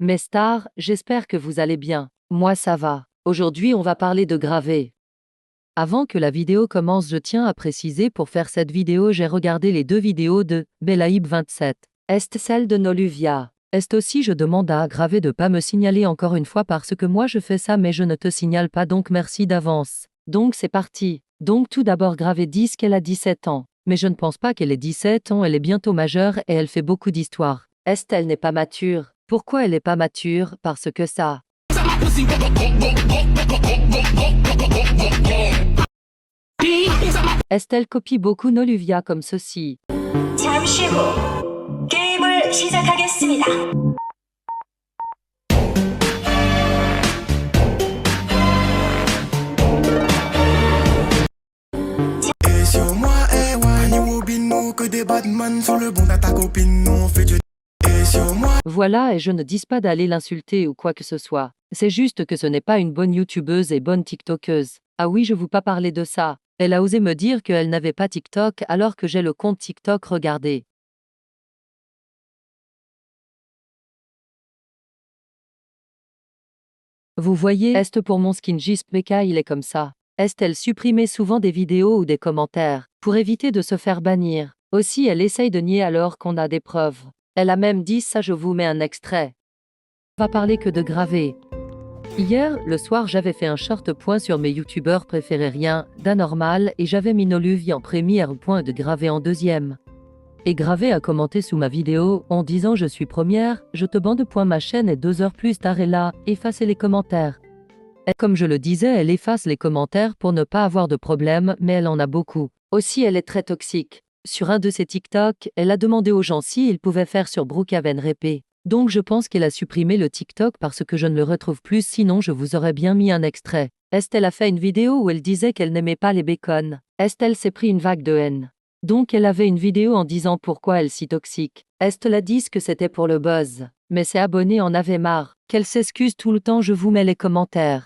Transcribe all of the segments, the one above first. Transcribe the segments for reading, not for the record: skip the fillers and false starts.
Mes stars, j'espère que vous allez bien. Moi ça va. Aujourd'hui on va parler de gravé. Avant que la vidéo commence, je tiens à préciser, pour faire cette vidéo j'ai regardé les deux vidéos de Belaïb27. Est celle de Noluvia. Est aussi je demande à Gravé de pas me signaler encore une fois parce que moi je fais ça mais je ne te signale pas, donc merci d'avance. Donc c'est parti. Donc tout d'abord Gravé dit qu'elle a 17 ans. Mais je ne pense pas qu'elle ait 17 ans, elle est bientôt majeure et elle fait beaucoup d'histoires. Elle n'est pas mature. Pourquoi elle n'est pas mature? Parce que ça. Estelle copie beaucoup Noluvia comme ceci. 잠시 후 게임을 시작하겠습니다. Et sur moi, eh ouais, ni Wobino, que des badman sur le bon à ta copine, nous on fait du. Et sur moi. Voilà, et je ne dis pas d'aller l'insulter ou quoi que ce soit. C'est juste que ce n'est pas une bonne youtubeuse et bonne tiktokeuse. Ah oui, je vous pas parler de ça. Elle a osé me dire qu'elle n'avait pas TikTok alors que j'ai le compte TikTok, regardez. Vous voyez, est pour mon skin JSPK il est comme ça. Elle supprimait souvent des vidéos ou des commentaires, pour éviter de se faire bannir. Aussi elle essaye de nier alors qu'on a des preuves. Elle a même dit ça, je vous mets un extrait. On va parler que de gravé. Hier, le soir j'avais fait un short point sur mes youtubeurs préférés, rien d'anormal, et j'avais mis Noluvia en première point de Gravé en deuxième. Et Gravé a commenté sous ma vidéo en disant je suis première, je te bande point ma chaîne, et 2 heures plus tard elle a effacé les commentaires. Et comme je le disais, elle efface les commentaires pour ne pas avoir de problème, mais elle en a beaucoup. Aussi elle est très toxique. Sur un de ses TikTok, elle a demandé aux gens s'ils pouvaient faire sur Brookhaven Répé. Donc je pense qu'elle a supprimé le TikTok parce que je ne le retrouve plus, sinon je vous aurais bien mis un extrait. Estelle a fait une vidéo où elle disait qu'elle n'aimait pas les bacon. Estelle s'est pris une vague de haine. Donc elle avait une vidéo en disant pourquoi elle si toxique. Estelle a dit que c'était pour le buzz. Mais ses abonnés en avaient marre. Qu'elle s'excuse tout le temps, je vous mets les commentaires.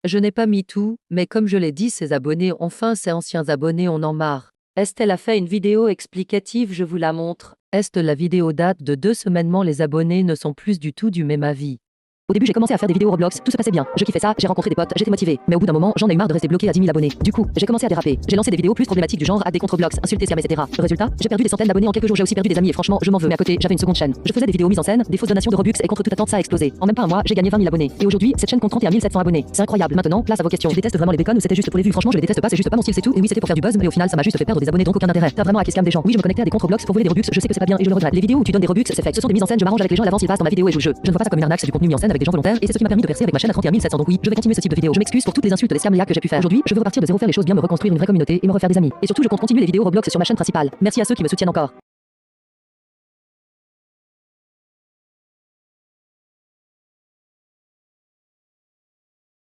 Je n'ai pas mis tout, mais comme je l'ai dit, ses abonnés, enfin ses anciens abonnés en ont marre. Estelle a fait une vidéo explicative, je vous la montre. La vidéo date de 2 semaines, les abonnés ne sont plus du tout du même avis. Au début j'ai commencé à faire des vidéos Roblox, tout se passait bien, je kiffais ça, j'ai rencontré des potes, j'étais motivé. Mais au bout d'un moment, j'en ai eu marre de rester bloqué à 10 000 abonnés. Du coup, j'ai commencé à déraper. J'ai lancé des vidéos plus problématiques du genre à des contre Roblox, insulter, scam, etc. Le résultat, j'ai perdu des centaines d'abonnés en quelques jours, j'ai aussi perdu des amis et franchement, je m'en veux. Mais à côté, j'avais une seconde chaîne. Je faisais des vidéos mises en scène, des fausses donations de Robux et contre toute attente ça a explosé. En même pas un mois, j'ai gagné 20 000 abonnés. Et aujourd'hui, cette chaîne compte 31 700 abonnés. C'est incroyable. Maintenant, place à vos questions. Je déteste vraiment les bacon ou c'était juste pour les vues? Franchement, je les déteste pas, c'est juste pas mon style, c'est tout. Et oui, c'était pour faire du buzz, mais au final, ça m'a juste fait perdre des abonnés, donc aucun intérêt. T'as vraiment hacké scam des gens. Oui, je me connectais à des comptes Roblox pour voler des Robux, je sais que c'est pas bien et je le regrette. Les vidéos où tu donnes des Robux, c'est fait. Ce sont des mises en scène, je m'arrange avec les gens à l'avance, ils passent dans ma vidéo et je joue le jeu. Je ne vois pas ça comme une arnaque, c'est du contenu mis en scène avec des gens volontaires et c'est ce qui m'a permis de percer avec ma chaîne à 31 700. Donc oui, je vais continuer ce type de vidéo. Je m'excuse pour toutes les insultes, les scams, que j'ai pu faire. Aujourd'hui, je veux repartir de zéro, faire les choses bien, me reconstruire une vraie communauté et me refaire des amis. Et surtout, je compte continuer les vidéos Roblox sur ma chaîne principale. Merci à ceux qui me soutiennent encore.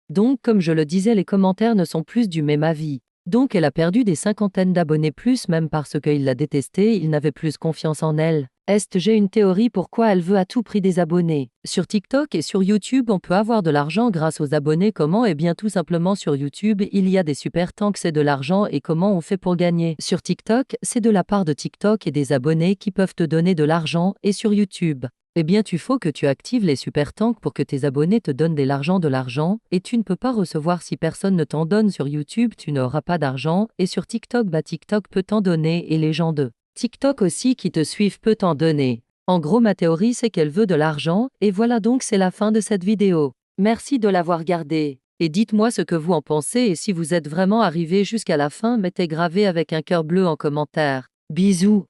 Donc, comme je le disais, les commentaires ne sont plus du même avis. Donc elle a perdu des cinquantaines d'abonnés, plus même parce qu'il l'a détestée, il n'avait plus confiance en elle. J'ai une théorie pourquoi elle veut à tout prix des abonnés. Sur TikTok et sur YouTube, on peut avoir de l'argent grâce aux abonnés. Comment? Eh bien tout simplement sur YouTube, il y a des super tanks, c'est de l'argent, et comment on fait pour gagner? Sur TikTok, c'est de la part de TikTok et des abonnés qui peuvent te donner de l'argent, et sur YouTube, eh bien tu faut que tu actives les super tanks pour que tes abonnés te donnent de l'argent, et tu ne peux pas recevoir si personne ne t'en donne. Sur YouTube, tu n'auras pas d'argent, et sur TikTok, TikTok peut t'en donner, et les gens de TikTok aussi qui te suivent peut t'en donner. En gros, ma théorie c'est qu'elle veut de l'argent, et voilà, donc c'est la fin de cette vidéo. Merci de l'avoir regardée. Et dites-moi ce que vous en pensez, et si vous êtes vraiment arrivé jusqu'à la fin, mettez gravé avec un cœur bleu en commentaire. Bisous.